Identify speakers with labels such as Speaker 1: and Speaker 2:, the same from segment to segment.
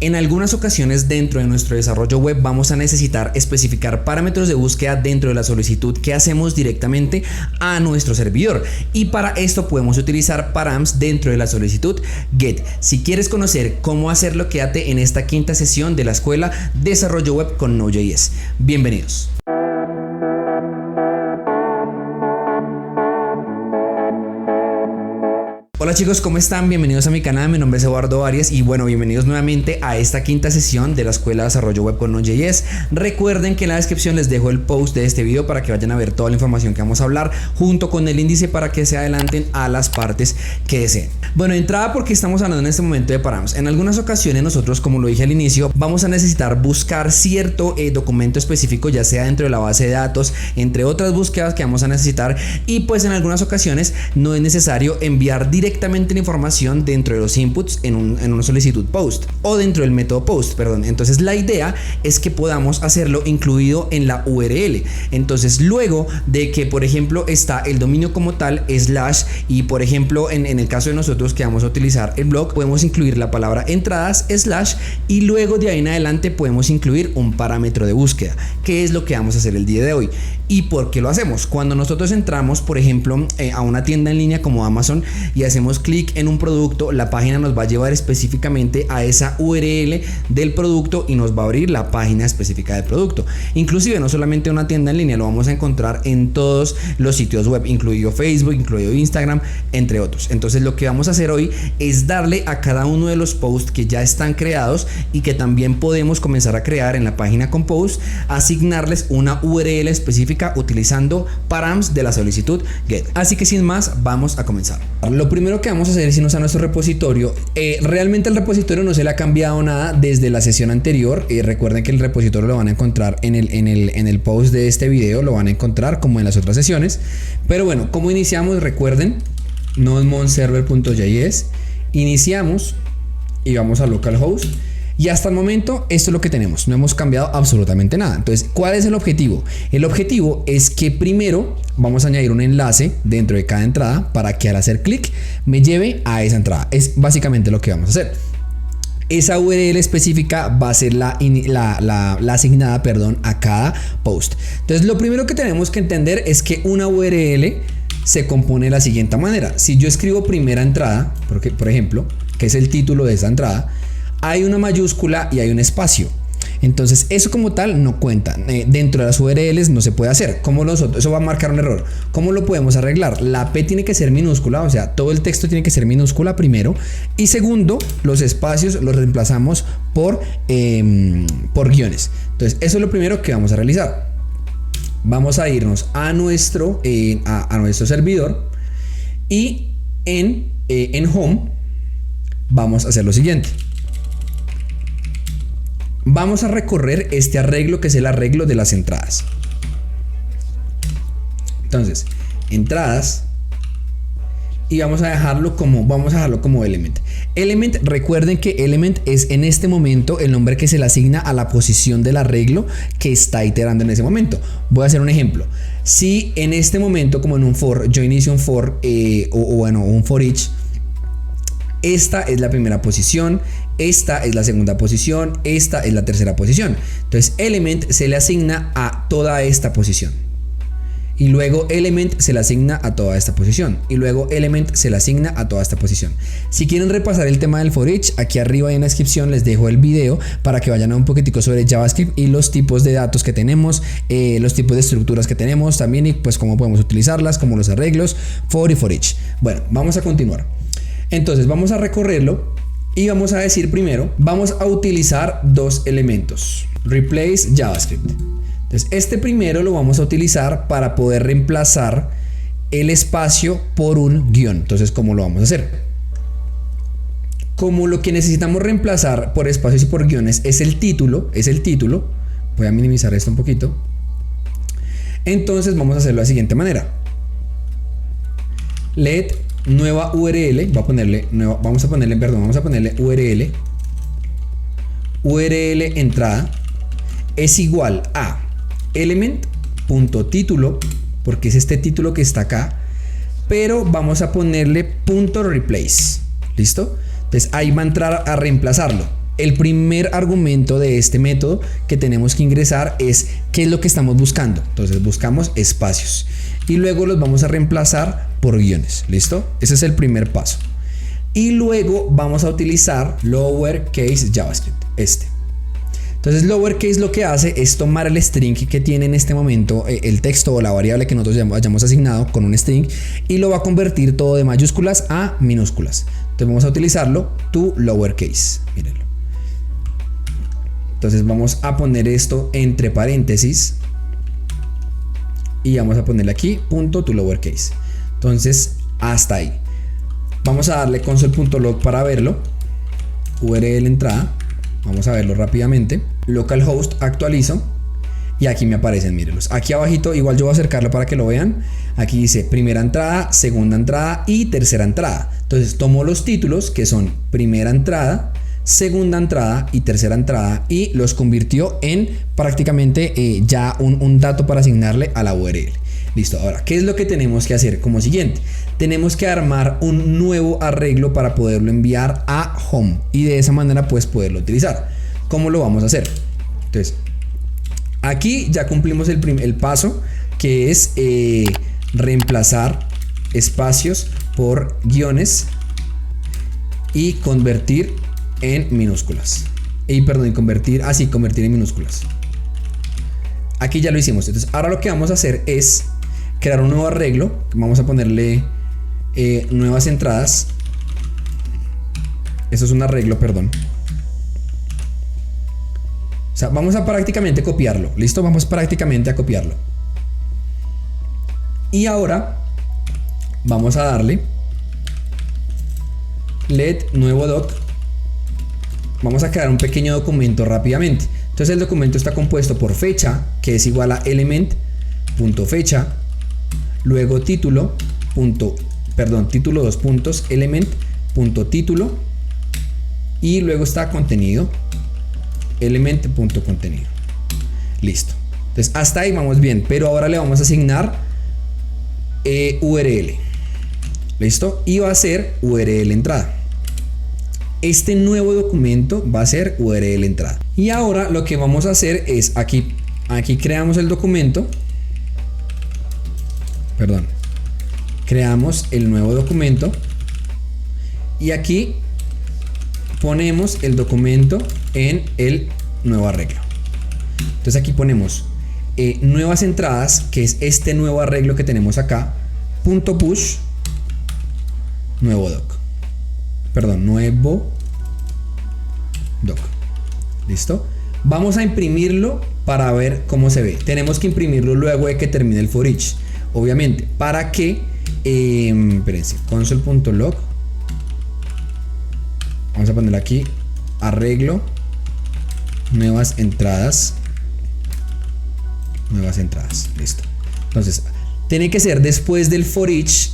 Speaker 1: En algunas ocasiones dentro de nuestro desarrollo web vamos a necesitar especificar parámetros de búsqueda dentro de la solicitud que hacemos directamente a nuestro servidor, y para esto podemos utilizar params dentro de la solicitud GET. Si quieres conocer cómo hacerlo, quédate en esta quinta sesión de la escuela Desarrollo Web con Node.js. Bienvenidos. Hola chicos, ¿cómo están? Bienvenidos a mi canal, mi nombre es Eduardo Arias y bueno, bienvenidos nuevamente a esta quinta sesión de la escuela de desarrollo web con Node.js. Recuerden que en la descripción les dejo el post de este video para que vayan a ver toda la información que vamos a hablar junto con el índice para que se adelanten a las partes que deseen. Bueno, de entrada, porque estamos hablando en este momento de params. En algunas ocasiones nosotros, como lo dije al inicio, vamos a necesitar buscar cierto documento específico, ya sea dentro de la base de datos, entre otras búsquedas que vamos a necesitar, y pues en algunas ocasiones no es necesario enviar directamente la información dentro de los inputs en una solicitud post o dentro del método post, perdón. Entonces la idea es que podamos hacerlo incluido en la URL. Entonces luego de que por ejemplo está el dominio como tal slash, y por ejemplo en el caso de nosotros que vamos a utilizar el blog, podemos incluir la palabra entradas slash, y luego de ahí en adelante podemos incluir un parámetro de búsqueda, que es lo que vamos a hacer el día de hoy. ¿Y por qué lo hacemos? Cuando nosotros entramos por ejemplo a una tienda en línea como Amazon y hacemos clic en un producto, la página nos va a llevar específicamente a esa URL del producto y nos va a abrir la página específica del producto. Inclusive no solamente una tienda en línea, lo vamos a encontrar en todos los sitios web, incluido Facebook, incluido Instagram, entre otros. Entonces lo que vamos a hacer hoy es darle a cada uno de los posts que ya están creados y que también podemos comenzar a crear en la página con posts, asignarles una URL específica utilizando params de la solicitud GET. Así que sin más, vamos a comenzar. Lo primero que vamos a hacer es irnos a nuestro repositorio. Realmente el repositorio no se le ha cambiado nada desde la sesión anterior. Recuerden que el repositorio lo van a encontrar en el post de este video, lo van a encontrar como en las otras sesiones. Pero bueno, ¿cómo iniciamos? Recuerden, node-monserver.js. Iniciamos y vamos a localhost. Y hasta el momento esto es lo que tenemos, no hemos cambiado absolutamente nada. Entonces, ¿cuál es el objetivo? El objetivo es que primero vamos a añadir un enlace dentro de cada entrada para que al hacer clic me lleve a esa entrada. Es básicamente lo que vamos a hacer. Esa URL específica va a ser la asignada, a cada post. Entonces, lo primero que tenemos que entender es que una URL se compone de la siguiente manera. Si yo escribo primera entrada, porque, por ejemplo, que es el título de esa entrada, hay una mayúscula y hay un espacio. Entonces eso como tal no cuenta. Dentro de las URLs no se puede hacer. Eso va a marcar un error. ¿Cómo lo podemos arreglar? La P tiene que ser minúscula, o sea, todo el texto tiene que ser minúscula primero. Y segundo, los espacios los reemplazamos por guiones. Entonces eso es lo primero que vamos a realizar. Vamos a irnos a nuestro servidor y en Home vamos a hacer lo siguiente. Vamos a recorrer este arreglo que es el arreglo de las entradas. Entonces, entradas, y vamos a dejarlo como element. Element, recuerden que element es en este momento el nombre que se le asigna a la posición del arreglo que está iterando en ese momento. Voy a hacer un ejemplo. Si en este momento, como en un for, yo inicio un for un for each, esta es la primera posición, esta es la segunda posición, esta es la tercera posición. Entonces element se le asigna a toda esta posición. Y luego element se le asigna a toda esta posición. Y luego element se le asigna a toda esta posición. Si quieren repasar el tema del for each, aquí arriba en la descripción les dejo el video para que vayan a un poquitico sobre JavaScript y los tipos de datos que tenemos, los tipos de estructuras que tenemos también, y pues cómo podemos utilizarlas, como los arreglos, for y for each. Bueno, vamos a continuar. Entonces vamos a recorrerlo y vamos a decir primero, vamos a utilizar dos elementos, replace JavaScript. Entonces este primero lo vamos a utilizar para poder reemplazar el espacio por un guión. Entonces, ¿cómo lo vamos a hacer? Como lo que necesitamos reemplazar por espacios y por guiones es el título, voy a minimizar esto un poquito. Entonces vamos a hacerlo de la siguiente manera. Let nueva URL, vamos a ponerle URL entrada es igual a element.título, porque es este título que está acá, pero vamos a ponerle .replace. ¿Listo? Entonces ahí va a entrar a reemplazarlo. el primer argumento de este método que tenemos que ingresar es qué es lo que estamos buscando. Entonces buscamos espacios y luego los vamos a reemplazar por guiones. ¿Listo? Ese es el primer paso. Y luego vamos a utilizar lowercase JavaScript. Entonces lowercase lo que hace es tomar el string que tiene en este momento el texto o la variable que nosotros hayamos asignado con un string y lo va a convertir todo de mayúsculas a minúsculas. Entonces vamos a utilizarlo to lowercase. Mírenlo. Entonces vamos a poner esto entre paréntesis y vamos a ponerle aquí punto to lowercase. Entonces hasta ahí. Vamos a darle console.log para verlo. URL entrada. Vamos a verlo rápidamente. Localhost actualizo. Y aquí me aparecen, mírenlos. Aquí abajito, igual yo voy a acercarlo para que lo vean. Aquí dice primera entrada, segunda entrada y tercera entrada. Entonces tomo los títulos que son primera entrada, segunda entrada y tercera entrada y los convirtió en prácticamente ya un dato para asignarle a la URL. Listo, ahora, ¿qué es lo que tenemos que hacer? Como siguiente, tenemos que armar un nuevo arreglo para poderlo enviar a home y de esa manera pues poderlo utilizar. ¿Cómo lo vamos a hacer? Entonces, aquí ya cumplimos el paso que es reemplazar espacios por guiones y convertir en minúsculas. Convertir en minúsculas. Aquí ya lo hicimos. Entonces, ahora lo que vamos a hacer es crear un nuevo arreglo. Vamos a ponerle nuevas entradas. Eso es un arreglo, perdón. O sea, vamos a prácticamente copiarlo. ¿Listo? Vamos prácticamente a copiarlo. Y ahora vamos a darle let nuevo doc. Vamos a crear un pequeño documento rápidamente. Entonces el documento está compuesto por fecha, que es igual a element.fecha, luego título, título dos puntos, element.título y luego está contenido, element.contenido. Listo. Entonces hasta ahí vamos bien, pero ahora le vamos a asignar URL. Listo. Y va a ser URL entrada. Este nuevo documento va a ser URL entrada. Y ahora lo que vamos a hacer es aquí creamos el documento. Perdón. Creamos el nuevo documento. Y aquí ponemos el documento en el nuevo arreglo. Entonces aquí ponemos nuevas entradas, que es este nuevo arreglo que tenemos acá. .push nuevo doc. Perdón, nuevo doc. ¿Listo? Vamos a imprimirlo para ver cómo se ve. Tenemos que imprimirlo luego de que termine el for each. Obviamente, para que espérense, console.log. Vamos a ponerle aquí arreglo nuevas entradas. Listo. Entonces, tiene que ser después del for each,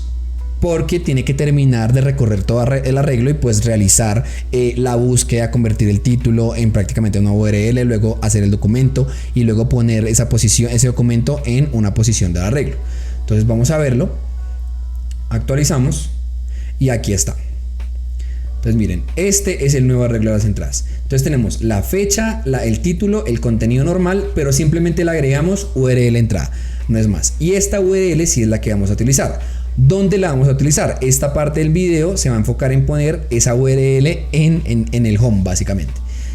Speaker 1: porque tiene que terminar de recorrer todo el arreglo y pues realizar la búsqueda, convertir el título en prácticamente una URL, luego hacer el documento y luego poner ese documento en una posición del arreglo. Entonces vamos a verlo, actualizamos y aquí está. Entonces miren, este es el nuevo arreglo de las entradas. Entonces tenemos la fecha, el título, el contenido normal, pero simplemente le agregamos URL entrada, no es más. Y esta URL sí es la que vamos a utilizar. ¿Dónde la vamos a utilizar? Esta parte del video se va a enfocar en poner esa URL en el home básicamente.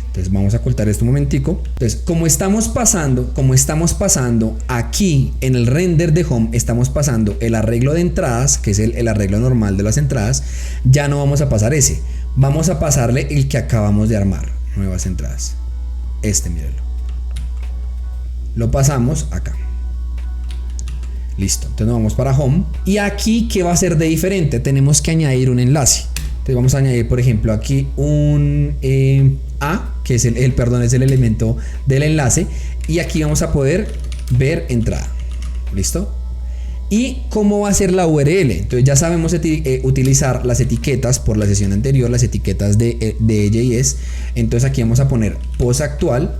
Speaker 1: Entonces vamos a cortar esto un momentico. Entonces como estamos pasando aquí en el render de home, estamos pasando el arreglo de entradas, que es el arreglo normal de las entradas, ya no vamos a pasar ese. Vamos a pasarle el que acabamos de armar, nuevas entradas. Mírenlo. Lo pasamos acá. Listo, entonces nos vamos para home. Y aquí, ¿qué va a ser de diferente? Tenemos que añadir un enlace. Entonces vamos a añadir, por ejemplo, aquí un A, que es es el elemento del enlace. Y aquí vamos a poder ver entrada. ¿Listo? ¿Y cómo va a ser la URL? Entonces ya sabemos utilizar las etiquetas por la sesión anterior, las etiquetas de JS. Entonces aquí vamos a poner post actual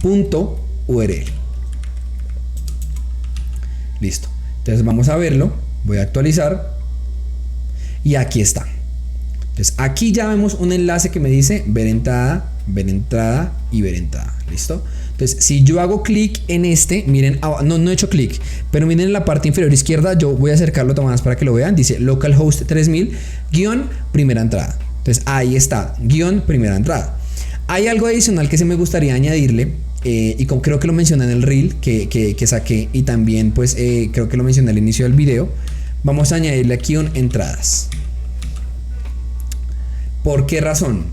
Speaker 1: .url. Listo. Entonces vamos a verlo. Voy a actualizar. Y aquí está. Entonces aquí ya vemos un enlace que me dice ver entrada y ver entrada. ¿Listo? Entonces si yo hago clic en este, miren, no he hecho clic, pero miren en la parte inferior izquierda, yo voy a acercarlo más para que lo vean, dice localhost 3000 guión primera entrada. Entonces ahí está, guión primera entrada. Hay algo adicional que se me gustaría añadirle, y como creo que lo mencioné en el reel que saqué, y también pues creo que lo mencioné al inicio del video. Vamos a añadirle aquí un entradas. ¿Por qué razón?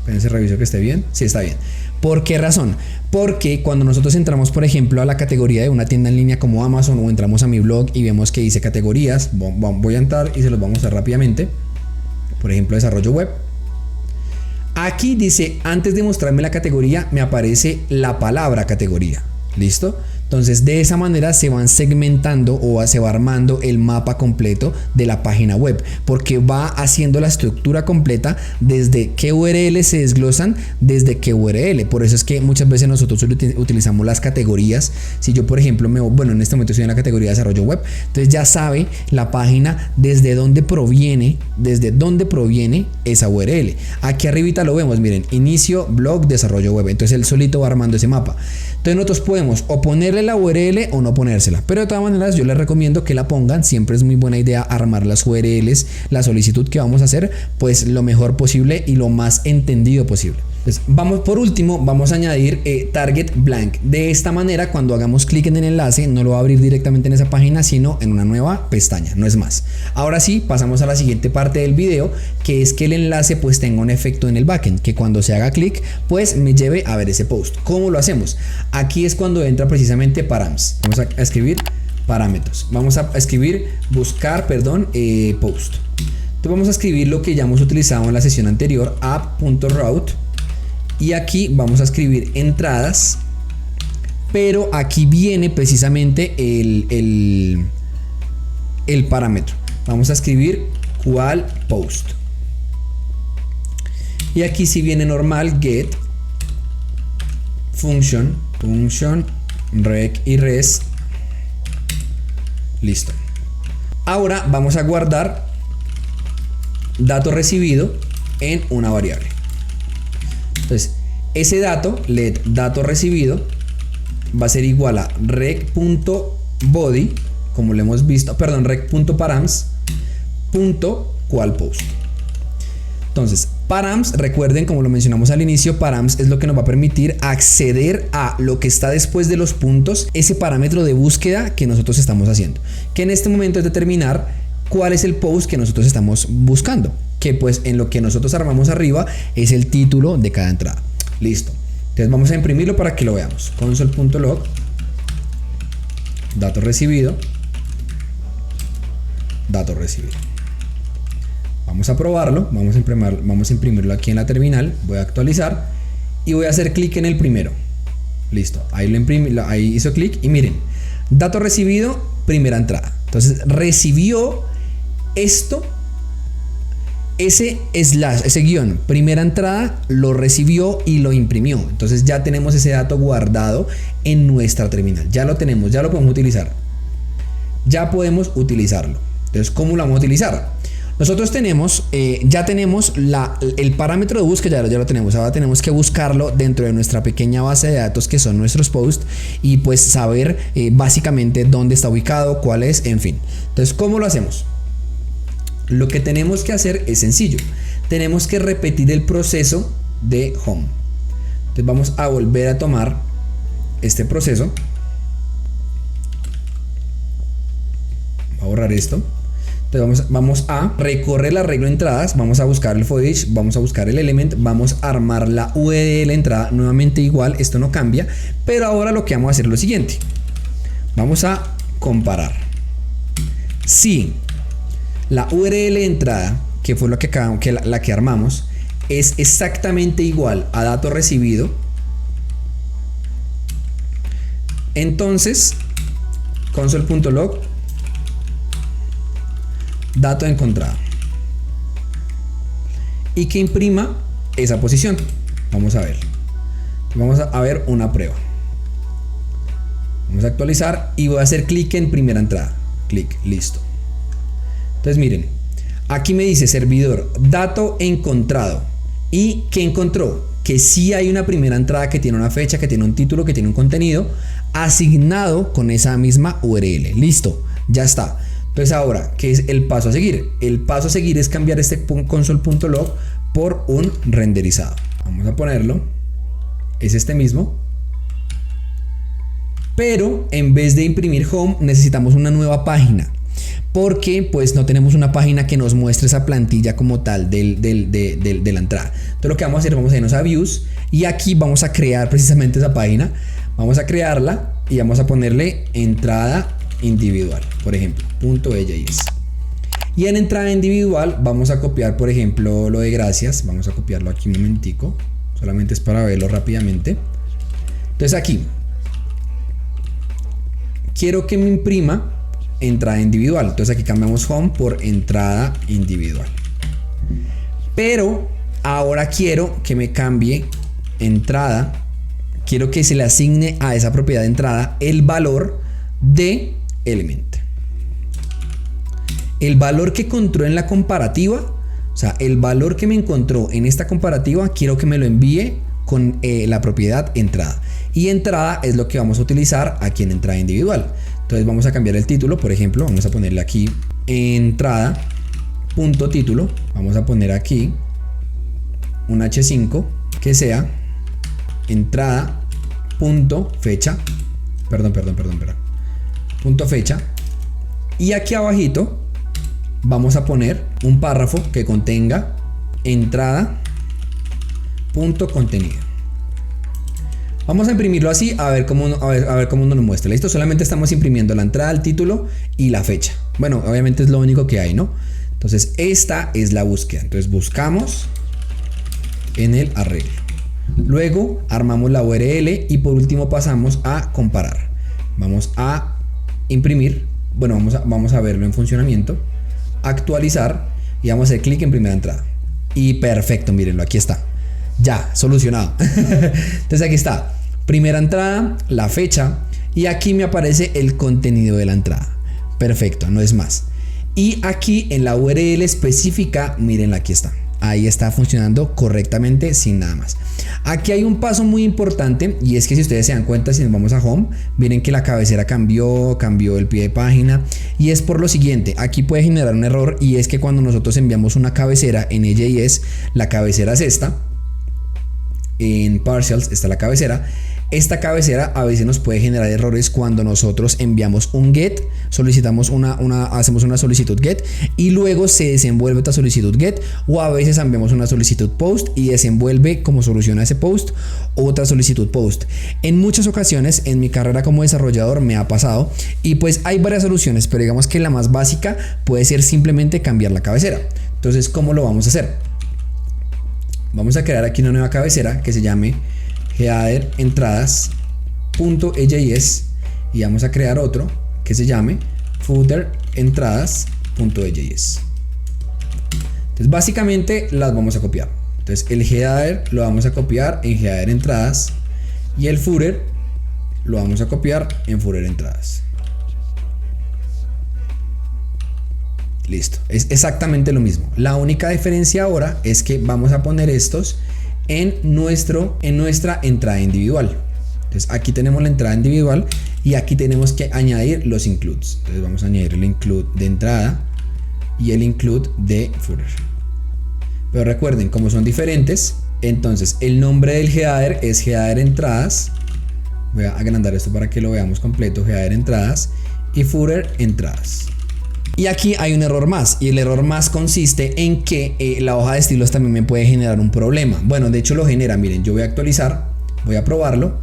Speaker 1: Espérense, reviso que esté bien. Sí, está bien. ¿Por qué razón? Porque cuando nosotros entramos, por ejemplo, a la categoría de una tienda en línea como Amazon, o entramos a mi blog y vemos que dice categorías, voy a entrar y se los vamos a mostrar rápidamente. Por ejemplo, desarrollo web. Aquí dice, antes de mostrarme la categoría, me aparece la palabra categoría. ¿Listo? Entonces de esa manera se van segmentando o se va armando el mapa completo de la página web, porque va haciendo la estructura completa desde qué URL se desglosan, desde qué URL. Por eso es que muchas veces nosotros utilizamos las categorías. Si yo por ejemplo en este momento estoy en la categoría de desarrollo web, entonces ya sabe la página desde dónde proviene esa URL. Aquí arribita lo vemos, miren, inicio blog desarrollo web. Entonces él solito va armando ese mapa. Entonces nosotros podemos o ponerle la URL o no ponérsela, pero de todas maneras yo les recomiendo que la pongan. Siempre es muy buena idea armar las URLs, la solicitud que vamos a hacer, pues lo mejor posible y lo más entendido posible. Entonces, por último vamos a añadir target blank. De esta manera, cuando hagamos clic en el enlace, no lo va a abrir directamente en esa página, sino en una nueva pestaña, no es más. Ahora sí, pasamos a la siguiente parte del video, que es que el enlace pues tenga un efecto en el backend, que cuando se haga clic pues me lleve a ver ese post. ¿Cómo lo hacemos? Aquí es cuando entra precisamente params. Vamos a escribir parámetros. Vamos a escribir post. Entonces vamos a escribir lo que ya hemos utilizado en la sesión anterior, app.route. Y aquí vamos a escribir entradas, pero aquí viene precisamente el parámetro. Vamos a escribir cual post. Y aquí si viene normal get function rec y res. Listo. Ahora vamos a guardar dato recibido en una variable. Entonces, ese dato, let dato recibido, va a ser igual a rec.body, como lo hemos visto, perdón, rec.params, .qual post. Entonces, params, recuerden, como lo mencionamos al inicio, params es lo que nos va a permitir acceder a lo que está después de los puntos, ese parámetro de búsqueda que nosotros estamos haciendo, que en este momento es determinar cuál es el post que nosotros estamos buscando, que pues en lo que nosotros armamos arriba es el título de cada entrada. Listo. Entonces vamos a imprimirlo para que lo veamos. Console.log dato recibido. Vamos a probarlo. Vamos a imprimirlo aquí en la terminal. Voy a actualizar y voy a hacer clic en el primero. Listo. Ahí lo imprimí, ahí hizo clic y miren, dato recibido, primera entrada. Entonces recibió esto. Ese guión, primera entrada, lo recibió y lo imprimió. Entonces ya tenemos ese dato guardado en nuestra terminal. Ya lo tenemos, ya lo podemos utilizar. Ya podemos utilizarlo. Entonces, ¿cómo lo vamos a utilizar? Nosotros ya tenemos el parámetro de búsqueda, ya lo tenemos. Ahora tenemos que buscarlo dentro de nuestra pequeña base de datos que son nuestros posts y pues saber básicamente dónde está ubicado, cuál es, en fin. Entonces, ¿cómo lo hacemos? Lo que tenemos que hacer es sencillo. Tenemos que repetir el proceso de home. Entonces vamos a volver a tomar este proceso. Voy a borrar esto. Entonces vamos a recorrer la arreglo de entradas. Vamos a buscar el for each, vamos a buscar el element, vamos a armar la URL de la entrada. Nuevamente igual, esto no cambia. Pero ahora lo que vamos a hacer es lo siguiente. Vamos a comparar. Si la URL de entrada, que fue la que armamos, es exactamente igual a dato recibido, entonces console.log dato encontrado y que imprima esa posición. Vamos a ver una prueba. Vamos a actualizar y voy a hacer clic en primera entrada. Clic, listo. Entonces miren, Aquí me dice servidor, dato encontrado. ¿Y qué encontró? Que sí hay una primera entrada que tiene una fecha, que tiene un título, que tiene un contenido asignado con esa misma URL. Listo, ya está. Entonces ahora, ¿qué es el paso a seguir? El paso a seguir es cambiar este console.log por un renderizado. Vamos a ponerlo. Es este mismo. Pero en vez de imprimir home, necesitamos una nueva página. Porque pues no tenemos una página que nos muestre esa plantilla como tal de la entrada. Entonces lo que vamos a hacer, vamos a irnos a views y aquí vamos a crear precisamente esa página. Vamos a crearla y vamos a ponerle entrada individual, por ejemplo, .ejs. Y en entrada individual vamos a copiar, por ejemplo, lo de gracias. Vamos a copiarlo aquí un momentico, solamente es para verlo rápidamente. Entonces aquí quiero que me imprima entrada individual. Entonces aquí cambiamos home por entrada individual. Pero ahora quiero que me cambie entrada. Quiero que se le asigne a esa propiedad de entrada el valor de element. El valor que encontró en la comparativa, o sea, el valor que me encontró en esta comparativa, quiero que me lo envíe con la propiedad entrada. Y entrada es lo que vamos a utilizar aquí en entrada individual. Entonces vamos a cambiar el título, por ejemplo, vamos a ponerle aquí entrada punto título. Vamos a poner aquí un H5 que sea entrada punto fecha. Perdón. Punto fecha. Y aquí abajito vamos a poner un párrafo que contenga entrada punto contenido. Vamos a imprimirlo así a ver cómo nos lo muestra. Listo, solamente estamos imprimiendo la entrada, el título y la fecha. Bueno, obviamente es lo único que hay, ¿no? Entonces esta es la búsqueda. Entonces buscamos en el arreglo. Luego armamos la URL y por último pasamos a comparar. Vamos a imprimir. Bueno, vamos a verlo en funcionamiento. Actualizar y vamos a hacer clic en primera entrada. Y perfecto, mírenlo, aquí está. Ya, solucionado. Entonces aquí está, primera entrada, la fecha y aquí me aparece el contenido de la entrada. Perfecto, no es más. Y aquí en la URL específica, mírenla, aquí está. Ahí está funcionando correctamente sin nada más. Aquí hay un paso muy importante y es que si ustedes se dan cuenta, si nos vamos a home, miren que la cabecera cambió el pie de página y es por lo siguiente. Aquí puede generar un error y es que cuando nosotros enviamos una cabecera en EJS, la cabecera es esta. En partials está la cabecera. Esta cabecera a veces nos puede generar errores cuando nosotros enviamos un get, solicitamos hacemos una solicitud get y luego se desenvuelve esta solicitud get, o a veces enviamos una solicitud post y desenvuelve como solución a ese post otra solicitud post. En muchas ocasiones en mi carrera como desarrollador me ha pasado y pues hay varias soluciones, pero digamos que la más básica puede ser simplemente cambiar la cabecera. Entonces, ¿cómo lo vamos a hacer? Vamos a crear aquí una nueva cabecera que se llame header entradas.ejs y vamos a crear otro que se llame footer entradas.ejs. Entonces básicamente las vamos a copiar. Entonces el header lo vamos a copiar en header entradas y el footer lo vamos a copiar en footer entradas. Listo, es exactamente lo mismo. La única diferencia ahora es que vamos a poner estos en nuestra entrada individual. Entonces aquí tenemos la entrada individual y aquí tenemos que añadir los includes. Entonces vamos a añadir el include de entrada y el include de footer. Pero recuerden, como son diferentes, entonces el nombre del header es header entradas. Voy a agrandar esto para que lo veamos completo. Header entradas y footer entradas. Y aquí hay un error más, y el error más consiste en que la hoja de estilos también me puede generar un problema. Bueno, de hecho lo genera, miren, yo voy a actualizar, voy a probarlo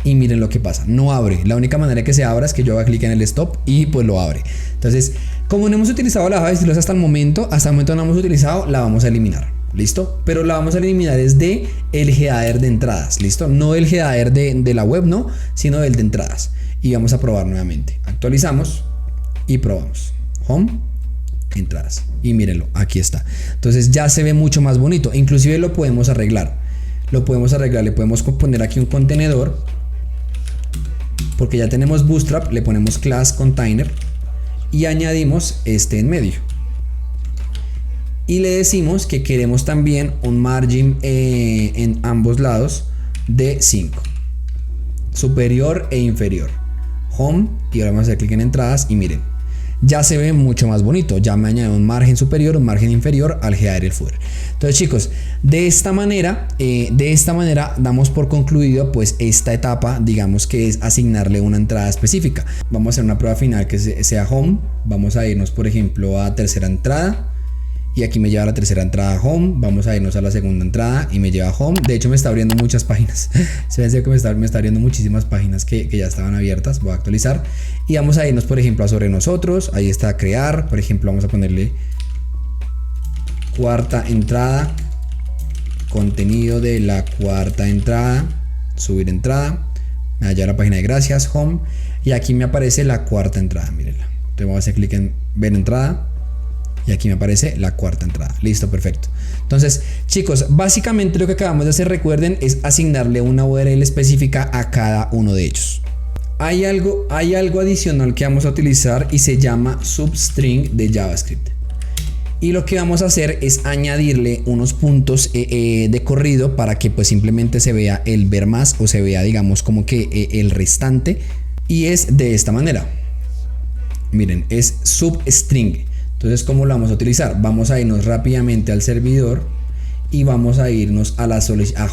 Speaker 1: y miren lo que pasa, no abre. La única manera que se abra es que yo haga clic en el stop y pues lo abre. Entonces, como no hemos utilizado la hoja de estilos hasta el momento no hemos utilizado, la vamos a eliminar. ¿Listo? Pero la vamos a eliminar desde el header de entradas, ¿listo? No el header de la web, no, sino del de entradas. Y vamos a probar nuevamente. Actualizamos y probamos. Home, entradas y mírenlo, aquí está. Entonces ya se ve mucho más bonito, inclusive lo podemos arreglar, le podemos poner aquí un contenedor porque ya tenemos Bootstrap, le ponemos class container y añadimos este en medio y le decimos que queremos también un margin en ambos lados de 5, superior e inferior. Home, y ahora vamos a hacer clic en entradas y miren, ya se ve mucho más bonito. Ya me añade un margen superior, un margen inferior al header y el footer. Entonces, chicos, de esta manera damos por concluido pues esta etapa, digamos que es asignarle una entrada específica. Vamos a hacer una prueba final que sea home. Vamos a irnos, por ejemplo, a tercera entrada. Y aquí me lleva a la tercera entrada home. Vamos a irnos a la segunda entrada y me lleva a home. De hecho me está abriendo muchas páginas. Se ve que me está abriendo muchísimas páginas que ya estaban abiertas. Voy a actualizar. Y vamos a irnos, por ejemplo, a sobre nosotros. Ahí está crear. Por ejemplo, vamos a ponerle cuarta entrada. Contenido de la cuarta entrada. Subir entrada. Me va a llevar a la página de gracias, home. Y aquí me aparece la cuarta entrada. Mírenla. Entonces vamos a hacer clic en ver entrada. Y aquí me aparece la cuarta entrada. Listo, perfecto. Entonces, chicos, básicamente lo que acabamos de hacer, recuerden, es asignarle una URL específica a cada uno de ellos. Hay algo adicional que vamos a utilizar y se llama substring de JavaScript. Y lo que vamos a hacer es añadirle unos puntos de corrido para que pues simplemente se vea el ver más o se vea, digamos, como que el restante. Y es de esta manera. Miren, es substring. Entonces, ¿cómo lo vamos a utilizar? Vamos a irnos rápidamente al servidor y vamos a irnos a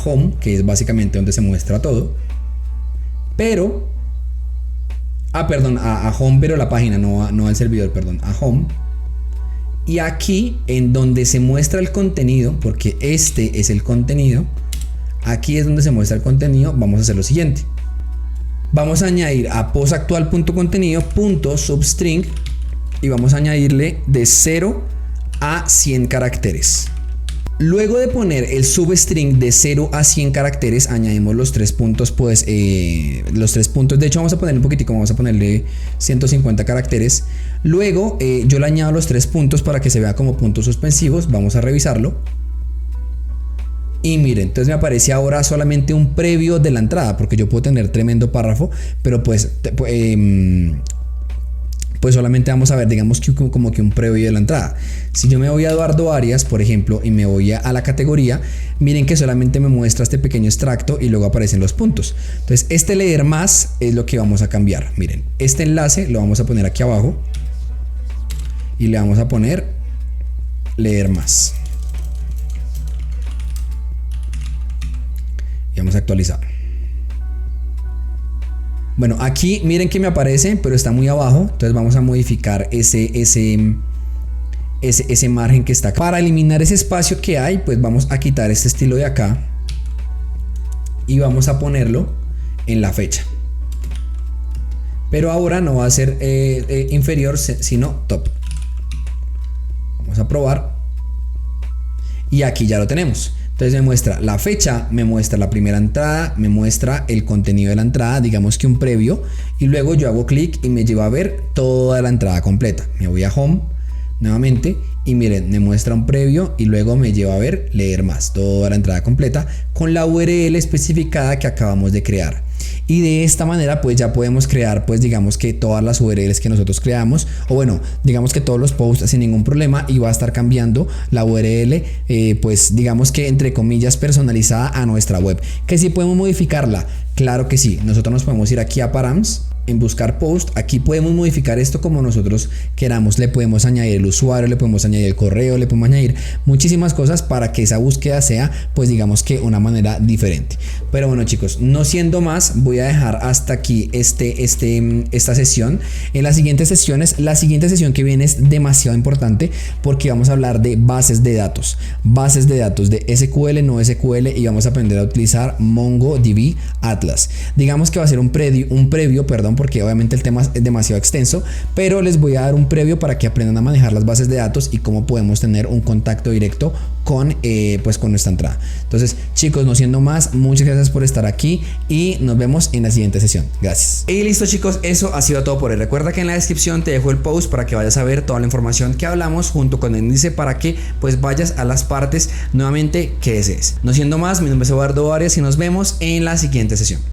Speaker 1: home, que es básicamente donde se muestra todo. Pero, perdón, a home, pero la página, no al servidor, perdón, a home. Y aquí, en donde se muestra el contenido, porque este es el contenido, aquí es donde se muestra el contenido, vamos a hacer lo siguiente. Vamos a añadir a postactual.contenido.substring y vamos a añadirle de 0 a 100 caracteres. Luego de poner el substring de 0 a 100 caracteres, añadimos los 3 puntos, pues los 3 puntos, de hecho vamos a ponerle un poquitico, vamos a ponerle 150 caracteres. Luego yo le añado los 3 puntos para que se vea como puntos suspensivos, vamos a revisarlo. Y miren, entonces me aparece ahora solamente un previo de la entrada, porque yo puedo tener tremendo párrafo, pero pues solamente vamos a ver, digamos que como que un previo de la entrada. Si yo me voy a Eduardo Arias, por ejemplo, y me voy a la categoría, miren que solamente me muestra este pequeño extracto y luego aparecen los puntos. Entonces este leer más es lo que vamos a cambiar. Miren, este enlace lo vamos a poner aquí abajo y le vamos a poner leer más. Y vamos a actualizar. Bueno, aquí miren que me aparece, pero está muy abajo. Entonces vamos a modificar ese margen que está acá. Para eliminar ese espacio que hay, pues vamos a quitar este estilo de acá y vamos a ponerlo en la fecha. Pero ahora no va a ser inferior, sino top. Vamos a probar. Y aquí ya lo tenemos. Entonces me muestra la fecha, me muestra la primera entrada, me muestra el contenido de la entrada, digamos que un previo, y luego yo hago clic y me lleva a ver toda la entrada completa. Me voy a home nuevamente y miren, me muestra un previo y luego me lleva a ver leer más, toda la entrada completa con la URL especificada que acabamos de crear. Y de esta manera pues ya podemos crear pues digamos que todas las URLs que nosotros creamos, o bueno, digamos que todos los posts sin ningún problema, y va a estar cambiando la URL pues digamos que entre comillas personalizada a nuestra web. Que si podemos modificarla, claro que sí. Nosotros nos podemos ir aquí a params, en buscar post, aquí podemos modificar esto como nosotros queramos. Le podemos añadir el usuario, le podemos añadir el correo, le podemos añadir muchísimas cosas para que esa búsqueda sea pues digamos que una manera diferente. Pero bueno chicos, no siendo más, voy a dejar hasta aquí esta sesión. En las siguientes sesiones, la siguiente sesión que viene es demasiado importante porque vamos a hablar de bases de datos de SQL, no SQL, y vamos a aprender a utilizar MongoDB Atlas. Digamos que va a ser un previo, perdón, porque obviamente el tema es demasiado extenso, pero les voy a dar un previo para que aprendan a manejar las bases de datos y cómo podemos tener un contacto directo con nuestra entrada. Entonces chicos, no siendo más, muchas gracias por estar aquí y nos vemos en la siguiente sesión. Gracias. Y listo chicos, eso ha sido todo por hoy. Recuerda que en la descripción te dejo el post para que vayas a ver toda la información que hablamos junto con el índice para que pues vayas a las partes nuevamente que desees. No siendo más, mi nombre es Eduardo Arias y nos vemos en la siguiente sesión.